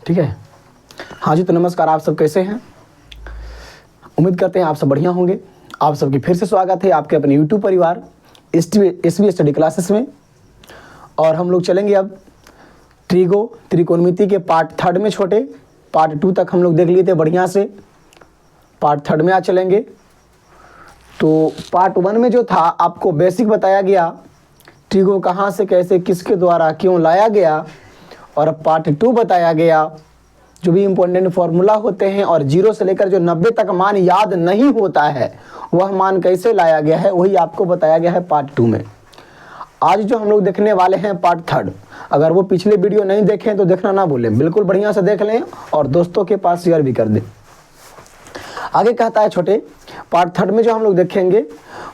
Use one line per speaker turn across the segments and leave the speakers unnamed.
ठीक है। हाँ जी, तो नमस्कार, आप सब कैसे हैं? उम्मीद करते हैं आप सब बढ़िया होंगे। आप सबकी फिर से स्वागत है आपके अपने यूट्यूब परिवार एसवी स्टडी क्लासेस में। और हम लोग चलेंगे अब त्रिकोणमिति के पार्ट 3 में। छोटे पार्ट 2 तक हम लोग देख लिए थे बढ़िया से। पार्ट 3 में आज चलेंगे। तो पार्ट 1 में जो था आपको बेसिक बताया गया, त्रिकोण कहाँ से कैसे किसके द्वारा क्यों लाया गया। और पार्ट 2 बताया गया जो भी इम्पोर्टेंट फॉर्मूला होते हैं और 0 से लेकर जो 90 तक मान याद नहीं होता है वह मान कैसे लाया गया है, वही आपको बताया गया है पार्ट 2 में। आज जो हम लोग देखने वाले हैं पार्ट 3। अगर वो पिछले वीडियो नहीं देखें तो देखना ना भूलें, बिल्कुल बढ़िया से देख लें और दोस्तों के पास शेयर भी कर दें। आगे कहता है छोटे पार्ट 3 में जो हम लोग देखेंगे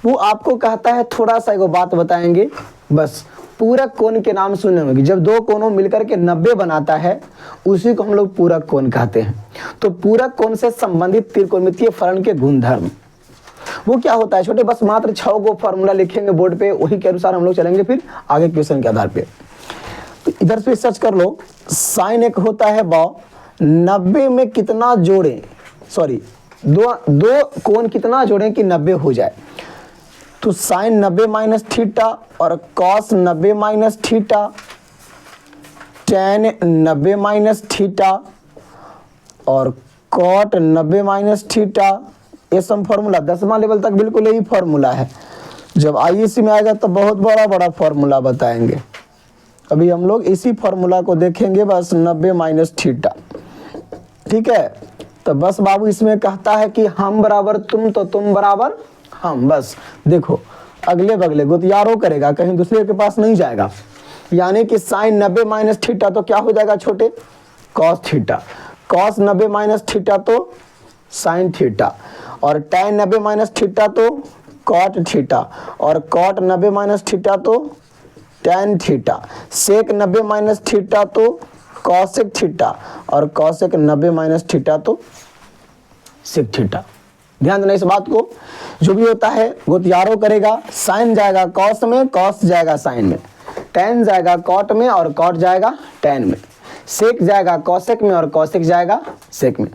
वो आपको कहता है, थोड़ा सा एगो बात बताएंगे बस। पूरक कोण के नाम सुने होंगे, जब दो कोणों मिलकर के 90 बनाता है उसी को हम लोग पूरक कोण कहते हैं। तो पूरक कोण से संबंधित त्रिकोणमितीय फलन के गुणधर्म वो क्या होता है छोटे, बस मात्र 6 गो फॉर्मूला लिखेंगे बोर्ड पे, वही के अनुसार हम लोग चलेंगे फिर आगे क्वेश्चन के आधार पे। तो इधर से सर्च कर लो। साइन एक होता है 90 में कितना जोड़ें, सॉरी दो कोण कितना जोड़ें कि 90 हो जाए। तो साइन 90 माइनस थीटा और cos 90 minus theta, ten 90 minus theta और कॉट 90 माइनस थीटा। ये सब फॉर्मूला 10वां लेवल तक बिल्कुल यही फॉर्मूला है। जब आईएससी में आएगा तो बहुत बड़ा फॉर्मूला बताएंगे। अभी हम लोग इसी फॉर्मूला को देखेंगे बस, 90 माइनस थीटा। ठीक है, तो बस बाबू इसमें कहता है कि हम बराबर तुम तो तुम बराबर हम। बस देखो अगले बगले गुतियारो करेगा, कहीं दूसरे के पास नहीं जाएगा। यानी कि साइन 90 माइनस थीटा तो क्या हो जाएगा छोटे, cos theta. Cos 90 minus theta तो साइन थीटा और tan 90 माइनस थीटा तो कॉट थीटा और कॉट 90 माइनस थीटा तो tan थीटा। सेक 90 माइनस थीटा तो कॉसेक थीटा और कॉसेक 90 माइनस थीटा तो सेक थीटा। ध्यान देना इस बात को। जो भी होता है गोतियारो करेगा, साइन जाएगा कॉस में, कॉस जाएगा साइन में, tan जाएगा कॉट में और कॉट जाएगा tan में, सेक जाएगा कॉसेक में और कॉसेक जाएगा सेक में।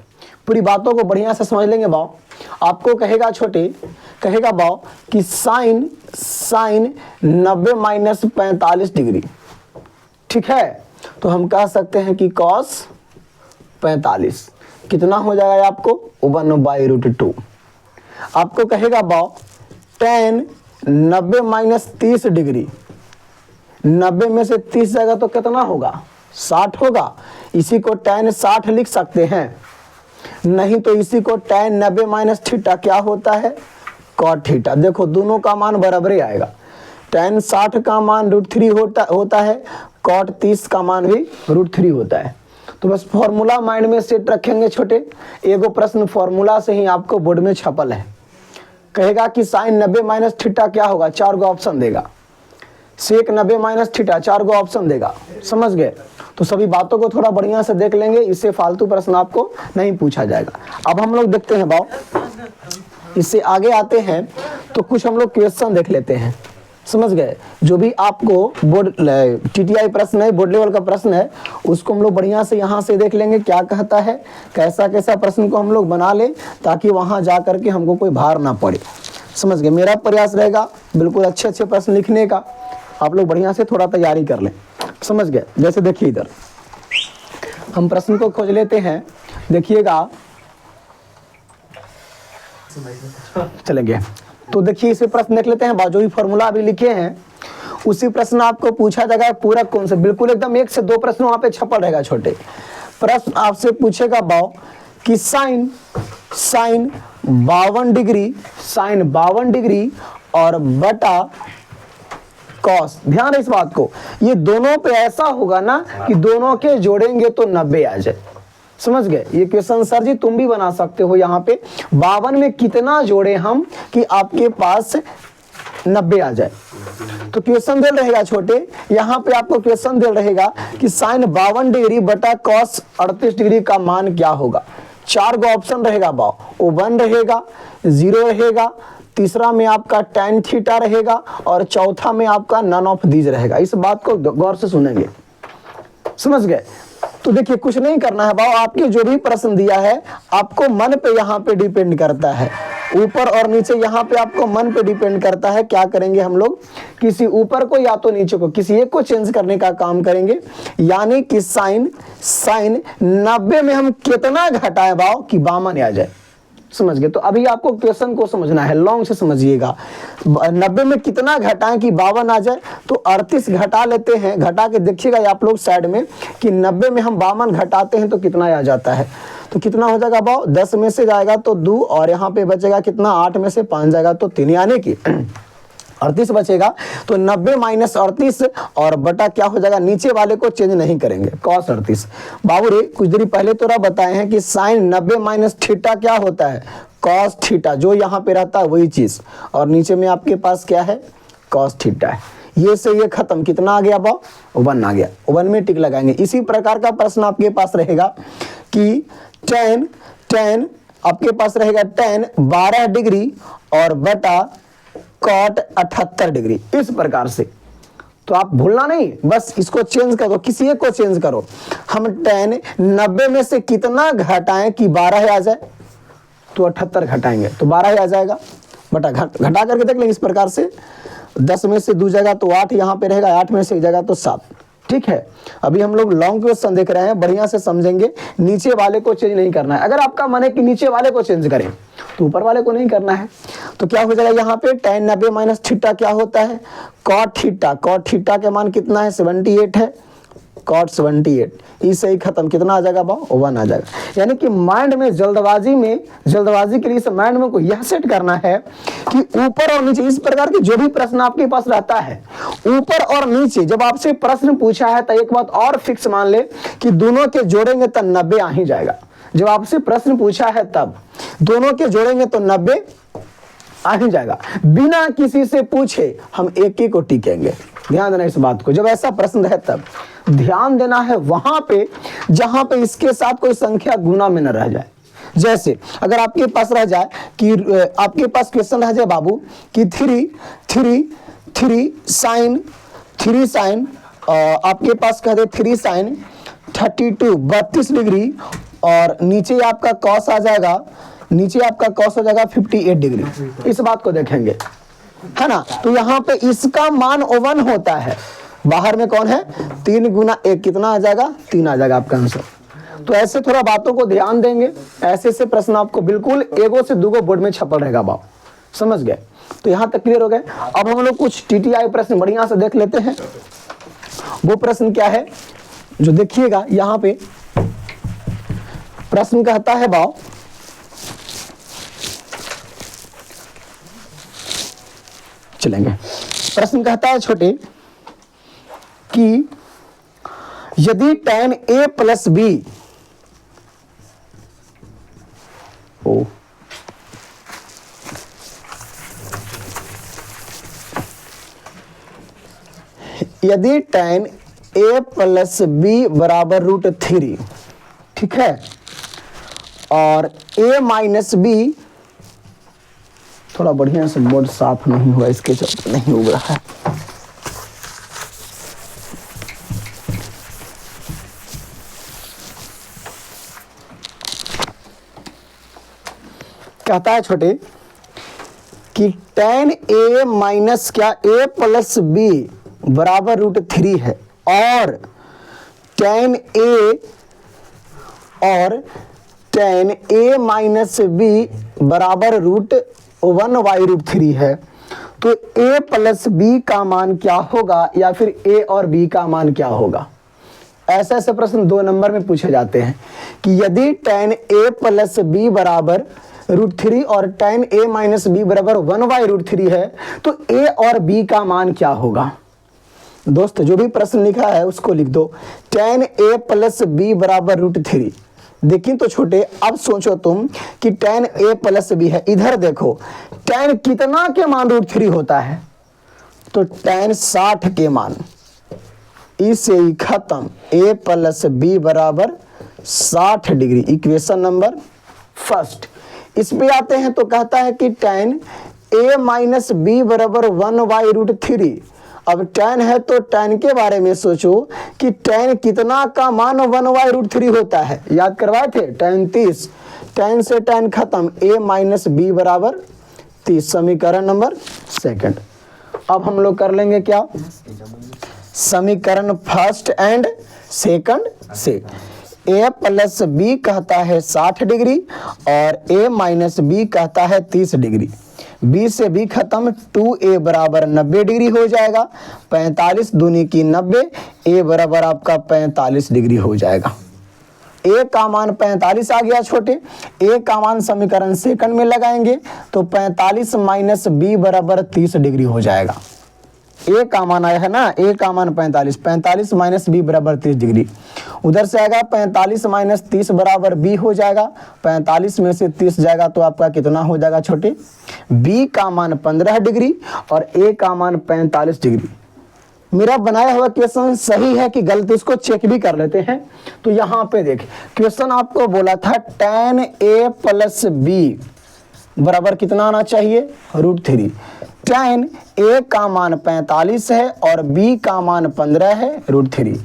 पूरी बातों को बढ़िया से समझ लेंगे बाव। आपको कहेगा छोटे, कहेगा बाव कि साइन 90 माइनस 45 डिग्री, ठीक है, तो हम कह सकते हैं कि कॉस 45 कितना हो जाएगा आपको 1/√2। आपको कहेगा बाव tan 90 माइनस 30 डिग्री, 90 में से 30 जाएगा तो कितना होगा 60 होगा। इसी को tan 60 लिख सकते हैं, नहीं तो इसी को tan 90 माइनस थीटा क्या होता है कॉट थीटा। देखो दोनों का मान बराबर ही आएगा। tan 60 का मान √3 होता है, कॉट 30 का मान भी √3 होता है। तो बस फॉर्मूला माइंड में सेट रखेंगे छोटे। एगो प्रश्न फॉर्मूला से ही आपको बोर्ड में छपल है। कहेगा कि साइन 90 माइनस थीटा क्या होगा, 4 गो ऑप्शन देगा। सेक 90 माइनस थीटा 4 गो ऑप्शन देगा। समझ गए? तो सभी बातों को थोड़ा बढ़िया से देख लेंगे, इससे फालतू प्रश्न आपको नहीं पूछा जाएगा। अब हम लोग देखते हैं बाव, इससे आगे आते हैं तो कुछ हम लोग क्वेश्चन देख लेते हैं। समझ गए? जो भी आपको बोर्ड टीटीआई प्रश्न है, बोर्ड लेवल का प्रश्न है, उसको हम लोग बढ़िया से यहाँ से देख लेंगे क्या कहता है, कैसा कैसा प्रश्न को हम लोग बना लें ताकि वहाँ जा करके हमको कोई भार ना पड़े। समझ गए? मेरा प्रयास रहेगा बिल्कुल अच्छे प्रश्न लिखने का, आप लोग बढ़िया से थोड़ा तैयारी कर लें। समझ गए? जैसे देखिए इधर हम प्रश्न को खोज लेते हैं, देखिएगा चलेंगे। तो देखिए इसे प्रश्न देख लेते हैं। जो भी फॉर्मूला अभी लिखे हैं उसी प्रश्न आपको पूछा जाएगा पूरक कोण से। बिल्कुल एकदम 1 से 2 प्रश्न वहां पे छपल रहेगा छोटे। प्रश्न आपसे पूछेगा बाव कि साइन 52 डिग्री और बटा कॉस। ध्यान है इस बात को, ये दोनों पे ऐसा होगा ना कि दोनों के जोड़ेंगे तो 90 आ जाए। समझ गए? ये क्वेश्चन सर जी तुम भी बना सकते हो। यहाँ पे 52 में कितना जोड़े हम कि आपके पास 90 आ जाए। तो क्वेश्चन दे रहेगा छोटे, यहाँ पे आपको क्वेश्चन दे रहेगा कि साइन 52 डिग्री बटा कॉस 38 डिग्री का मान क्या होगा। 4 गो ऑप्शन रहेगा बाव, वो 1 रहेगा, 0 रहेगा, तीसरा में आपका tan थीटा रहेगा और चौथा में आपका नन ऑफ दीज रहेगा। इस बात को गौर से सुनेंगे। समझ गए? तो देखिए कुछ नहीं करना है भाव, आपके जो भी प्रश्न दिया है आपको मन पे यहाँ पे डिपेंड करता है, ऊपर और नीचे यहाँ पे आपको मन पे डिपेंड करता है। क्या करेंगे हम लोग, किसी ऊपर को या तो नीचे को किसी एक को चेंज करने का काम करेंगे, यानी कि साइन 90 में हम कितना घटाएं भाव कि 52 आ जाए। समझ गए? तो अभी आपको क्वेश्चन को समझना है, लॉन्ग से समझिएगा। 90 में कितना घटाएं कि 52 आ जाए, तो 38 घटा लेते हैं, घटा के देखिएगा आप लोग साइड में कि 90 में हम 52 घटाते हैं तो कितना आ जाता है। तो कितना हो जाएगा भाव, 10 में से जाएगा तो 2 और यहाँ पे बचेगा कितना, 8 में से 5 जाएगा तो 3, यानी कि 38 बचेगा। तो 90 माइनस 38 और बटा क्या हो जाएगा, नीचे वाले को चेंज नहीं करेंगे, cos 38। बाबू रे कुछ देरी पहले तो बताए हैं कि साइन 90 माइनस थीटा क्या होता है, cos थीटा, जो यहाँ पे रहता है वही चीज, और नीचे में आपके पास क्या है, cos थीटा है। ये से ये खत्म, कितना आ गया भाव, 1 आ गया, 1 में टिक लगाएंगे। इसी प्रकार का प्रश्न आपके पास रहेगा कि tan आपके पास रहेगा tan 12 डिग्री और बटा cot 78 डिग्री, इस प्रकार से। तो आप भूलना नहीं, बस इसको चेंज करो, किसी एक को चेंज करो। हम tan 90 में से कितना घटाएं कि 12 आ जाए, तो 78 घटाएंगे तो 12 आ जाएगा, बटा घटा करके देख लेंगे इस प्रकार से। 10 में से 2 जाएगा तो 8 यहाँ पे रहेगा, 8 में से 1 जाएगा तो 7। ठीक है, अभी हम लोग लॉन्ग क्वेश्चन देख रहे हैं, बढ़िया से समझेंगे। नीचे वाले को चेंज नहीं करना है, अगर आपका मन है कि नीचे वाले को चेंज करें तो ऊपर वाले को नहीं करना है। तो क्या हो जाएगा यहाँ पे, tan 90 माइनस थीटा क्या होता है, cot थीटा के मान कितना है, 78 है, cot 78, इससे ही खत्म, कितना आ जाएगा भाव, 1 आ जाएगा। यानी कि माइंड में जल्दबाजी के लिए इस माइंड में को यह सेट करना है कि ऊपर और नीचे, इस प्रकार के जो भी प्रश्न आपके पास रहता है ऊपर और नीचे, जब आपसे प्रश्न पूछा है तो एक बात और फिक्स मान ले कि दोनों के जोड़ेंगे तो 90 आ ही जाएगा। जब आपसे प्रश्न पूछा है तब दोनों के जोड़ेंगे तो 90 आ ही जाएगा, बिना किसी से पूछे हम एक ही को टिकेंगे। ध्यान देना इस बात को, जब ऐसा प्रश्न है तब ध्यान देना है वहां पे जहां पे इसके साथ कोई संख्या गुना में न रह जाए। जैसे अगर आपके पास रह जाए कि आपके पास क्वेश्चन रह जाए बाबू कि 3 साइन आपके पास कह दे 3 साइन 32 डिग्री और नीचे आपका कॉस आ जाएगा, नीचे आपका कॉस हो जाएगा 58 डिग्री। इस बात को देखेंगे, है ना। तो यहाँ पे इसका मान 1 होता है, बाहर में कौन है, 3 गुना 1 कितना आ जाएगा, 3 आ जाएगा आपका आंसर। तो ऐसे थोड़ा बातों को ध्यान देंगे, ऐसे प्रश्न आपको बिल्कुल 1 से 2 बोर्ड में छपल रहेगा बाप, समझ गए। तो यहाँ तक क्लियर हो गए। अब हम लोग कुछ टीटीआई प्रश्न बढ़िया से देख लेते हैं। वो प्रश्न क्या है जो देखिएगा यहाँ पे, प्रश्न कहता है बाव चलेंगे, प्रश्न कहता है छोटे कि यदि tan a प्लस बी यदि tan a प्लस बी बराबर √3, ठीक है, और a माइनस बी, थोड़ा बढ़िया से बोर्ड साफ नहीं हुआ इसके चलते नहीं उग रहा है। कहता है छोटे कि tan a माइनस क्या a प्लस बी बराबर √3 है और tan a माइनस बी बराबर √1/√3 है। तो a प्लस बी का मान क्या होगा या फिर a और b का मान क्या होगा। ऐसे ऐसे प्रश्न 2 नंबर में पूछे जाते हैं कि यदि tan a प्लस बी बराबर √3 और tan a माइनस बी बराबर 1/√3 है तो a और b का मान क्या होगा। दोस्त जो भी प्रश्न लिखा है उसको लिख दो, tan a प्लस बी बराबर √3। देखिए तो छोटे, अब सोचो तुम कि tan a प्लस बी है, इधर देखो tan कितना के मान √3 होता है, तो tan 60 के मान, इसे ही खत्म, a प्लस बी बराबर 60 डिग्री, इक्वेशन नंबर फर्स्ट। इस पे आते हैं तो कहता है कि tan a माइनस बी बराबर 1/√3 अब tan है तो tan के बारे में सोचो कि tan कितना का मान 1/√3 होता है, याद करवाए थे tan 30, tan से tan खत्म, a माइनस बी बराबर 30, समीकरण नंबर सेकंड। अब हम लोग कर लेंगे क्या, समीकरण फर्स्ट एंड सेकंड से। a प्लस बी कहता है 60 डिग्री और a माइनस बी कहता है 30 डिग्री, b से b खत्म, 2a बराबर 90 डिग्री हो जाएगा, 45 दूनी की 90, a बराबर आपका 45 डिग्री हो जाएगा। a का मान 45 आ गया छोटे, a का मान समीकरण सेकंड में लगाएंगे तो 45 माइनस b बराबर 30 डिग्री हो जाएगा। a का मान आया है ना, a का मान 45, 45 माइनस b बराबर 30 डिग्री, उधर से आएगा 45 माइनस 30 बराबर b हो जाएगा, 45 में से 30 जाएगा तो आपका कितना हो जाएगा छोटे, b का मान 15 डिग्री और a का मान 45 डिग्री। मेरा बनाया हुआ क्वेश्चन सही है कि गलत, इसको चेक भी कर लेते हैं। तो यहाँ पे देख, क्वेश्चन आपको बोला था tan a प्लस बी बराबर कितना आना चाहिए, √3। tan a का मान 45 है और b का मान 15 है, √3।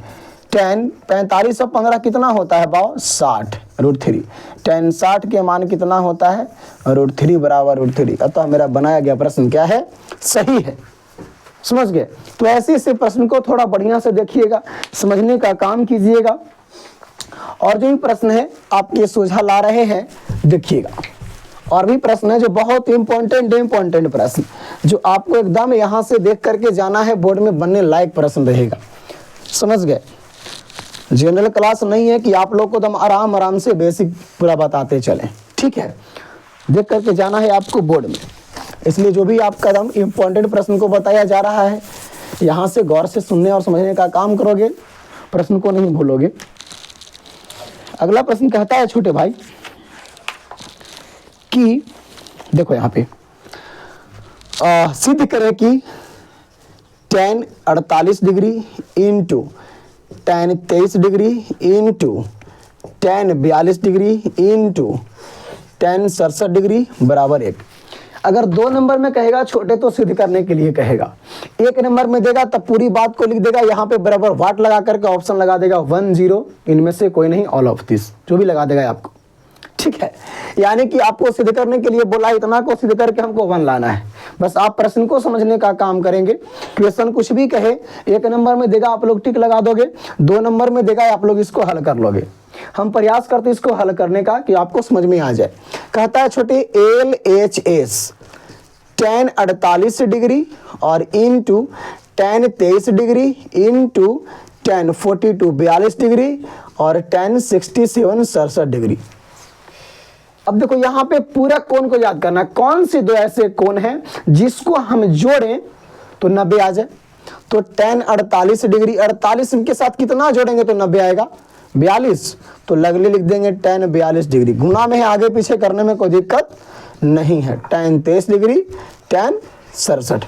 tan 45 और 15 कितना होता है बाव, 60, √3। tan 60 के मान कितना होता है, √3 बराबर √3। अतः मेरा बनाया गया प्रश्न क्या है, सही है। समझ गए। तो ऐसे से प्रश्न को थोड़ा बढ़िया से देखिएगा, समझने का काम कीजिएगा, और जो भी प्रश्न है आपके सोझा ला रहे हैं देखिएगा। और भी प्रश्न है जो बहुत इंपॉर्टेंट प्रश्न, जो आपको एकदम यहाँ से देख करके जाना है, बोर्ड में बनने लायक प्रश्न रहेगा। समझ गए। जनरल क्लास नहीं है कि आप लोग को एकदम आराम से बेसिक पूरा बताते चलें, ठीक है, देख करके जाना है आपको बोर्ड में। इसलिए जो भी आपका एकदम इम्पोर्टेंट प्रश्न को बताया जा रहा है, यहाँ से गौर से सुनने और समझने का काम करोगे, प्रश्न को नहीं भूलोगे। अगला प्रश्न कहता है छोटे भाई कि देखो यहाँ पे सिद्ध करें कि tan 48 degree into tan 23 degree into tan 42 degree into tan 67 degree बराबर 1। अगर 2 नंबर में कहेगा छोटे तो सिद्ध करने के लिए कहेगा, 1 नंबर में देगा तब पूरी बात को लिख देगा, यहाँ पे बराबर वाट लगा करके ऑप्शन लगा देगा 1 0, इनमें से कोई नहीं, ऑल ऑफ दिस, जो भी लगा देगा आपको, ठीक है। यानी कि आपको सिद्ध करने के लिए बोला, इतना को सिद्ध करके हमको 1 लाना है। बस आप प्रश्न को समझने का काम करेंगे। क्वेश्चन कुछ भी कहे, 1 नंबर में देगा आप लोग टिक लगा दोगे, 2 नंबर में देगा आप लोग इसको हल कर लोगे। हम प्रयास करते इसको हल करने का कि आपको समझ में आ जाए। कहता है छोटे LHS tan 48 डिग्री और into tan 23 degree into tan 42 42 degree और tan 67 67 डिग्री। अब देखो यहाँ पे पूरा कोण को याद करना, कौन से 2 ऐसे कोण हैं जिसको हम जोड़ें तो 90 आ जाए। तो tan 48 डिग्री, 48 के साथ कितना जोड़ेंगे तो 90 आएगा, 42, तो लगले लिख देंगे tan 42 डिग्री। गुना में है, आगे पीछे करने में कोई दिक्कत नहीं है। tan 23 degree, tan 67।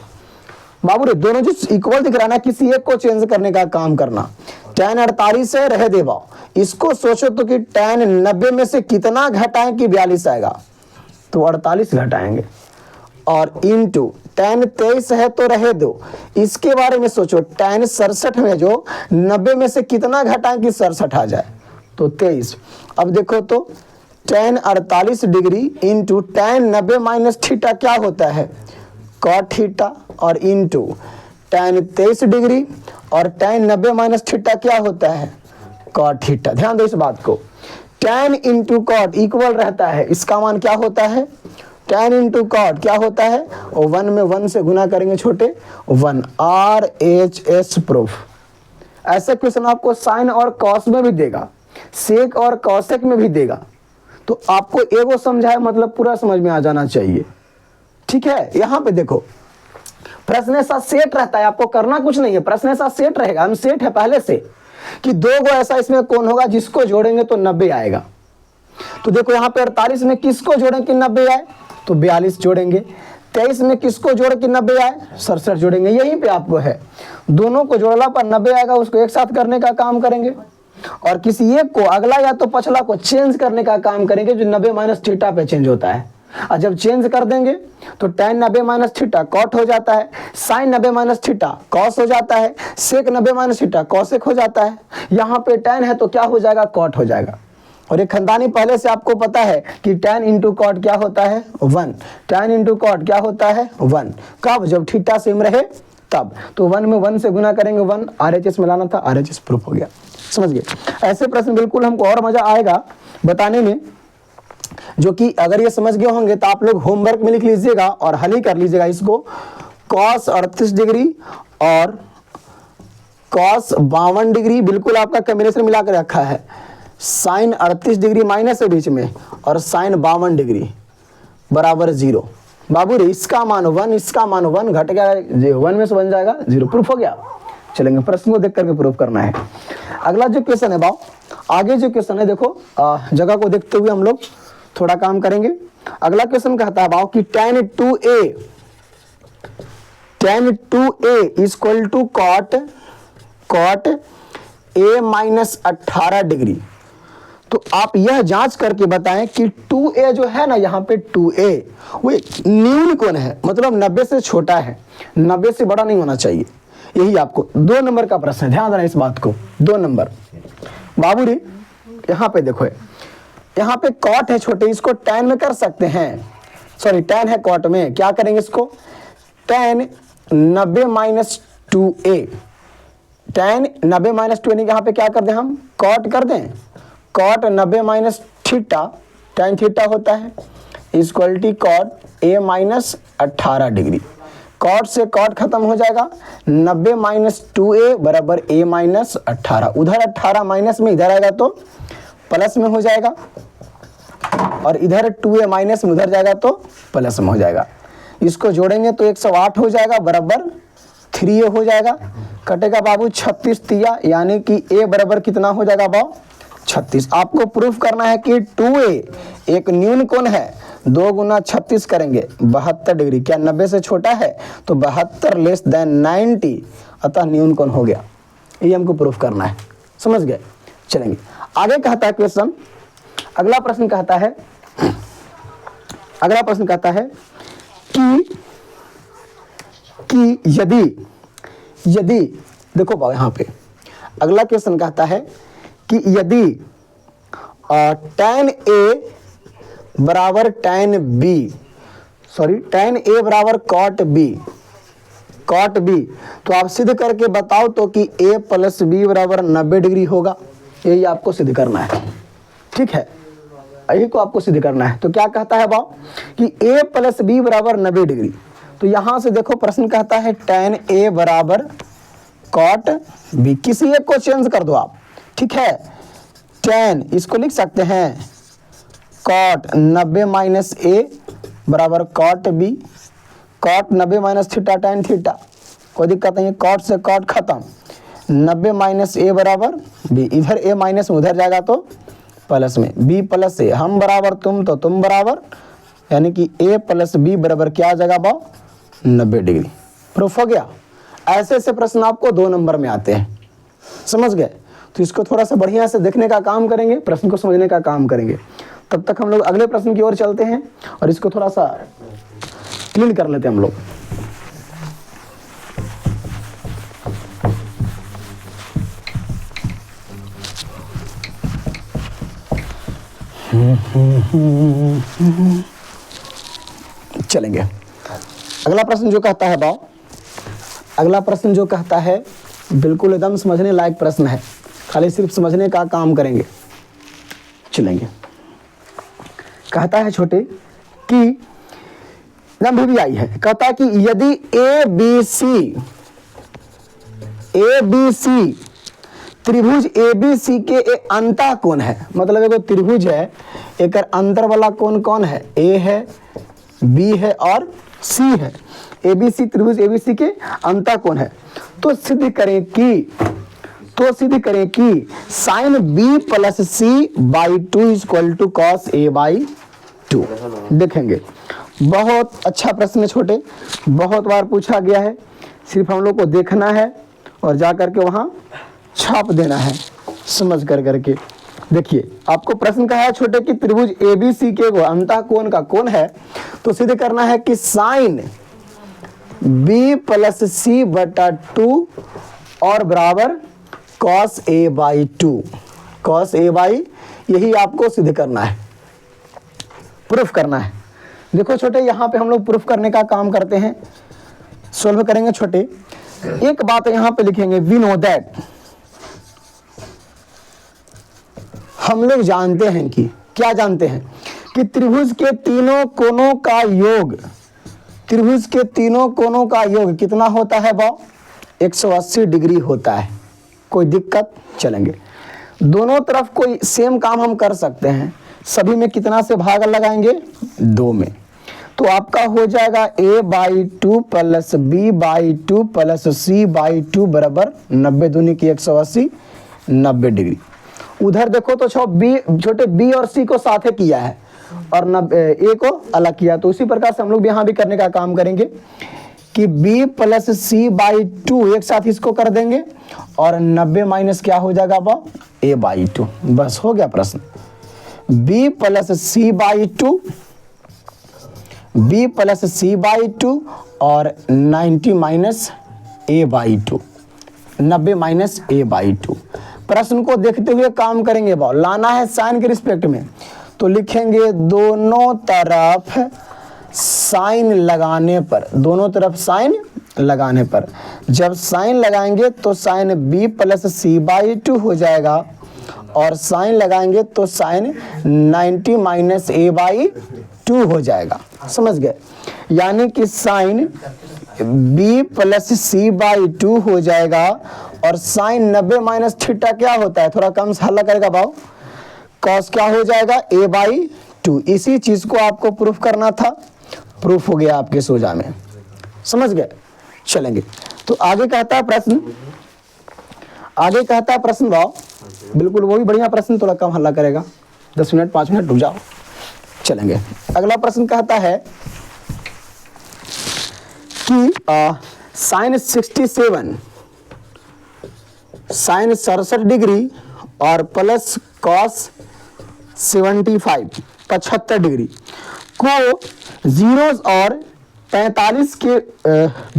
बाबू रे दोनों जो इक्वल दिख रहा है ना, किसी एक को चेंज करने का काम करना। tan 48 है, रह दे बाओ, इसको सोचो तो कि tan 90 में से कितना घटाएं कि 42 आएगा, तो 48 घटाएंगे, और इंटू tan 23 है तो रहे दो, इसके बारे में सोचो, tan 67 में जो 90 में से कितना घटाएं कि 67 आ जाए, तो 23। अब देखो तो tan 48 degree into tan 90 minus theta क्या होता है, cot थीटा, और इंटू tan 23 डिग्री और tan 90 माइनस थीटा क्या होता है, cot थीटा। ध्यान दो इस बात को, tan इंटू कॉट इक्वल रहता है, इसका मान क्या होता है, tan इंटू कॉट क्या होता है, और 1 में 1 से गुना करेंगे छोटे 1। RHS proof. ऐसे क्वेश्चन आपको साइन और कॉस में भी देगा, सेक और कॉसेक में भी देगा, तो आपको एगो समझाए मतलब पूरा समझ में आ जाना चाहिए, ठीक है। यहाँ पे देखो प्रश्न ऐसा सेट रहता है, आपको करना कुछ नहीं है, प्रश्न ऐसा सेट रहेगा, हम सेट है पहले से कि 2 गो ऐसा इसमें कौन होगा जिसको जोड़ेंगे तो 90 आएगा। तो देखो यहाँ पे 48 में किसको जोड़ें कि 90 आए, तो 42 जोड़ेंगे। 23 में किसको जोड़े कि 90 आए, 67 जोड़ेंगे। यहीं पे आपको है, दोनों को जोड़ला पर 90 आएगा, उसको एक साथ करने का काम करेंगे, और किसी एक को अगला या तो पछला को चेंज करने का काम करेंगे, जो 90 माइनस थीटा पे चेंज होता है। और जब चेंज कर देंगे तो tan 90 माइनस थीटा कॉट हो जाता है, sin 90 माइनस थीटा कॉस हो जाता है, sec 90 माइनस थीटा कॉसेक हो जाता है। यहाँ पे tan है तो क्या हो जाएगा, कॉट हो जाएगा। और ये खानदानी पहले से आपको पता है कि tan इंटू कॉट क्या होता है 1, tan इंटू कॉट क्या होता है 1। कब, जब थीटा सेम रहे तब। तो 1 में 1 से गुना करेंगे 1, RHS मिलाना था, RHS प्रूफ हो गया। समझ गए। ऐसे प्रश्न बिल्कुल हमको और मजा आएगा बताने में, जो कि अगर ये समझ गए होंगे तो आप लोग होमवर्क में लिख लीजिएगा और हल ही कर लीजिएगा इसको। cos 38 डिग्री और cos 52 डिग्री बिल्कुल आपका कॉम्बिनेशन मिला कर रखा है। sin 38 डिग्री माइनस है बीच में और sin 52 डिग्री बराबर 0। बाबू रे इसका मान 1, इसका मान 1 घट गया, 1 में से बन जाएगा 0। प्रूफ हो गया। चलेंगे प्रश्न को देख करके प्रूफ करना है। अगला जो क्वेश्चन है बाबू, आगे जो क्वेश्चन है देखो, जगह को देखते हुए हम लोग थोड़ा काम करेंगे। अगला क्वेश्चन कहता है बाबू कि tan 2a is equal to cot a minus 18 degree. तो आप यह जांच करके बताएं कि 2a जो है ना, यहाँ पे 2a वो न्यून कोण है, मतलब 90 से छोटा है, 90 से बड़ा नहीं होना चाहिए। यही आपको 2 नंबर का प्रश्न है, ध्यान देना इस बात को। 2 नंबर बाबू रे, यहाँ पे देखो, यहाँ पे कॉट है छोटे, इसको tan में कर सकते हैं, सॉरी tan है कॉट में, क्या करेंगे इसको, tan 90 minus 2a, tan 90 minus 2 यानी यहाँ पे क्या कर दें हम, कॉट कर दें, cot 90 minus theta, tan theta होता है equality cot a minus 18 degree. Cot से कॉट खत्म हो जाएगा, 90 माइनस 2a बराबर a माइनस 18। उधर 18 माइनस में इधर आएगा तो प्लस में हो जाएगा, और इधर 2a माइनस में उधर जाएगा तो प्लस में हो जाएगा। इसको जोड़ेंगे तो 108 हो जाएगा बराबर 3a हो जाएगा। कटेगा बाबू 36 तिया, यानी कि a बराबर कितना हो जाएगा बाबू 36। आपको प्रूफ करना है कि 2a एक न्यून कोण है, 2 गुना 36 करेंगे 72 डिग्री, क्या 90 से छोटा है, तो 72 लेस देन 90, अतः न्यून कोण हो गया। ये हमको प्रूफ करना है, समझ गए। चलेंगे आगे, कहता है क्वेश्चन, अगला प्रश्न कहता है, अगला प्रश्न कहता है कि यदि देखो बाबू, यहाँ पे अगला क्वेश्चन कहता है कि यदि tan a बराबर tan b, sorry tan a बराबर cot b, तो आप सिद्ध करके बताओ तो कि a प्लस b बराबर 90 डिग्री होगा। यही आपको सिद्ध करना है, ठीक है, यही को आपको सिद्ध करना है। तो क्या कहता है बाबू कि a प्लस b बराबर 90 डिग्री। तो यहां से देखो प्रश्न कहता है tan a बराबर cot b, किसी एक को चेंज कर दो आप, ठीक है। tan इसको लिख सकते हैं cot 90 माइनस a बराबर cot b, cot 90 minus theta tan theta, कोई दिक्कत नहीं है, cot से cot खत्म, 90 माइनस a बराबर b, इधर a माइनस में उधर जाएगा तो प्लस में, b प्लस a, हम बराबर तुम तो तुम बराबर, यानी कि a प्लस b बराबर क्या आ जाएगा बाबू 90 डिग्री। प्रूफ हो गया। ऐसे ऐसे प्रश्न आपको 2 नंबर में आते हैं, समझ गए। तो इसको थोड़ा सा बढ़िया से देखने का काम करेंगे, प्रश्न को समझने का काम करेंगे। तब तक हम लोग अगले प्रश्न की ओर चलते हैं और इसको थोड़ा सा क्लीन कर लेते हैं हम लोग। चलेंगे अगला प्रश्न जो कहता है बाबू, अगला प्रश्न जो कहता है बिल्कुल एकदम समझने लायक प्रश्न है, खाली सिर्फ समझने का काम करेंगे। चलेंगे, कहता है छोटे कि नंबर भी आई है, कहता है कि यदि ABC त्रिभुज ABC के अंतः कोण है, मतलब एगो त्रिभुज है, एक अंतर वाला कोण कौन है, A है, B है और C है। ABC त्रिभुज ABC के अंतः कोण है, तो सिद्ध करें कि sin B plus C by 2 equal to cos A by 2। देखेंगे, बहुत अच्छा प्रश्न है छोटे, बहुत बार पूछा गया है, सिर्फ हम लोग को देखना है और जा करके वहाँ छाप देना है, समझ कर करके देखिए आपको प्रश्न कहा है छोटे कि त्रिभुज ABC के वो अंतः कोण का कोण है, तो सीधे करना है कि साइन B प्लस C बटा 2 और बराबर cos A by 2, cos A by, यही आपको सिद्ध करना है, प्रूफ करना है। देखो छोटे यहाँ पे हम लोग प्रूफ करने का काम करते हैं, सोल्व करेंगे छोटे। एक बात यहाँ पे लिखेंगे, वी नो दैट, हम लोग जानते हैं कि, क्या जानते हैं कि त्रिभुज के तीनों कोणों का योग, त्रिभुज के तीनों कोणों का योग कितना होता है भाव? 180 डिग्री होता है। कोई दिक्कत? चलेंगे दोनों तरफ कोई सेम काम हम कर सकते हैं। सभी में कितना से भाग लगाएंगे? 2 में। तो आपका हो जाएगा A by 2 plus B by 2 plus C by 2 बराबर 90 दूनी की 180, 90 डिग्री। उधर देखो तो छोटे B और C को साथ किया है और A को अलग किया, तो उसी प्रकार से हम लोग यहाँ भी करने का काम करेंगे कि B प्लस C बाई 2 एक साथ इसको कर देंगे और 90 माइनस क्या हो जाएगा अब? A by 2। बस हो गया प्रश्न। B plus C by 2, B plus C by 2 और 90 minus A by 2, 90 minus A by 2। प्रश्न को देखते हुए काम करेंगे भाव, लाना है साइन के रिस्पेक्ट में, तो लिखेंगे दोनों तरफ साइन लगाने पर, दोनों तरफ साइन लगाने पर, जब साइन लगाएंगे तो sine B plus C by 2 हो जाएगा और साइन लगाएंगे तो साइन 90 माइनस A बाई 2 हो जाएगा। समझ गए? यानी कि sine B plus C by 2 हो जाएगा और साइन 90 माइनस थीटा क्या होता है, थोड़ा कम से हल्ला करेगा भाव, कॉस क्या हो जाएगा? A by 2। इसी चीज को आपको प्रूफ करना था, प्रूफ हो गया आपके सोजा में। समझ गए? चलेंगे तो आगे कहता है प्रश्न, आगे कहता है प्रश्न भाव, बिल्कुल वो भी बढ़िया प्रश्न, थोड़ा कम हल्ला करेगा, 10 मिनट 5 मिनट रुक जाओ। चलेंगे अगला प्रश्न कहता है कि साइन 67, साइन 67 डिग्री और प्लस कॉस 75 डिग्री को जीरोस और 45 के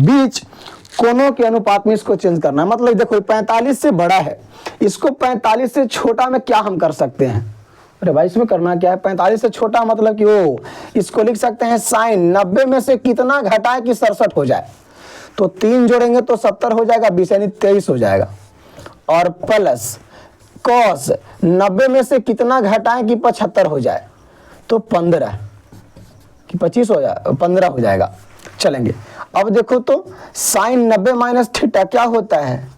बीच कोनों के अनुपात में इसको चेंज करना है। मतलब देखो 45 से बड़ा है, इसको 45 से छोटा में क्या हम कर सकते हैं? अरे भाई इसमें करना क्या है? 45 से छोटा मतलब कि वो, इसको लिख सकते हैं साइन 90 में से कितना घटाए कि 67 हो जाए, तो 3 जोड़ेंगे तो 70 हो जाएगा, 20 यानी 23 हो जाएगा, और प्लस कॉस 90 में से कितना घटाएं कि 75 हो जाए, तो 15 कि 25 हो जाए, 15 हो जाएगा। चलेंगे अब देखो तो साइन 90 माइनस थीटा क्या होता है?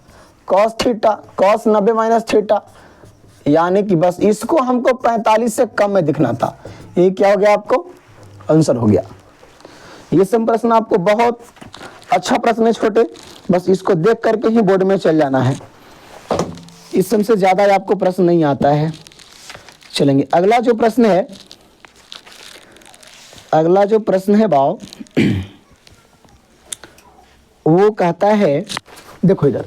Cos theta, cos 90 minus theta, यानी कि बस इसको हमको 45 से कम में दिखना था। ये क्या हो गया? आपको आंसर हो गया। ये सब प्रश्न आपको बहुत अच्छा प्रश्न है छोटे, बस इसको देख करके ही बोर्ड में चल जाना है, इस सबसे ज्यादा आपको प्रश्न नहीं आता है। चलेंगे अगला जो प्रश्न है, अगला जो प्रश्न है भाव वो कहता है, देखो इधर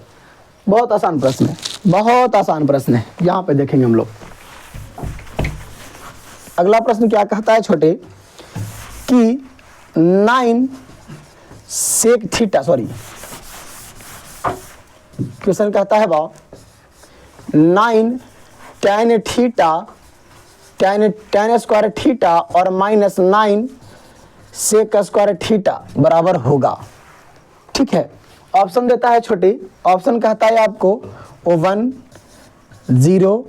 बहुत आसान प्रश्न है, बहुत आसान प्रश्न है, यहाँ पे देखेंगे हम लोग। अगला प्रश्न क्या कहता है छोटे कि 9 सेक थीटा, सॉरी क्वेश्चन कहता है भाव 9 tan theta, tan square theta और माइनस 9 सेक स्क्वायर थीटा बराबर होगा। ठीक है, ऑप्शन देता है छोटे, ऑप्शन कहता है आपको 1 0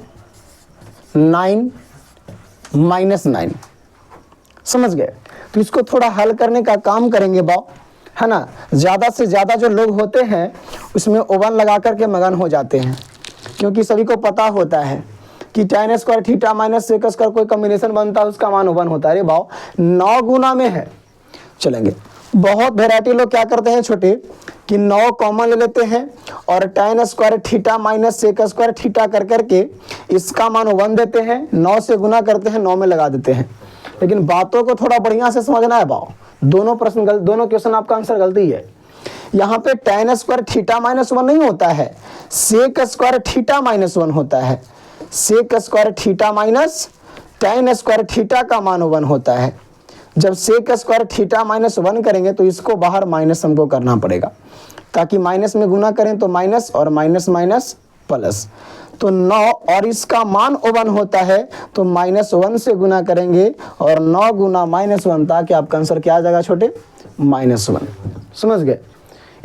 9 -9। समझ गए? तो इसको थोड़ा हल करने का काम करेंगे बाव, है ना। ज़्यादा से ज़्यादा जो लोग होते हैं उसमें ओवन लगा करके मगन हो जाते हैं, क्योंकि सभी को पता होता है कि tan square theta minus sec square कोई कॉम्बिनेशन बनता है, उसका मान 1 होता है। अरे भाव 9 गुना में है। चलेंगे, बहुत वेराइटी लोग क्या करते हैं छोटे कि 9 कॉमन ले लेते हैं और tan square theta minus sec square theta कर करके इसका मान 1 देते हैं, 9 से गुना करते हैं, 9 में लगा देते हैं। लेकिन बातों को थोड़ा बढ़िया से समझना है भाव, दोनों प्रश्न गलत, दोनों क्वेश्चन आपका आंसर गलती है। यहाँ पे tan स्क्वायर थीटा -1 नहीं होता है, सेक स्क्वायर थीटा -1 होता है। Sec square theta minus tan square theta का मान 1 होता है। जब सेक स्क्वायर थीटा -1 करेंगे तो इसको बाहर माइनस हमको करना पड़ेगा, ताकि माइनस में गुना करें तो माइनस और माइनस माइनस प्लस। तो 9 और इसका मान 1 होता है, तो -1 से गुना करेंगे और 9 गुना -1, ताकि आपका आंसर क्या आ जाएगा छोटे, -1। समझ गए?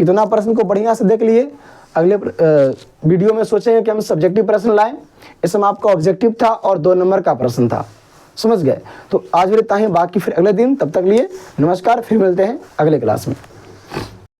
इतना प्रश्न को बढ़िया से देख लिए। अगले वीडियो में सोचेंगे कि हम सब्जेक्टिव प्रश्न लाएं। इसमें आपका ऑब्जेक्टिव था और 2 नंबर का प्रश्न था। समझ गए? तो आज भी इतना ही, बाकी फिर अगले दिन। तब तक लिए नमस्कार, फिर मिलते हैं अगले क्लास में।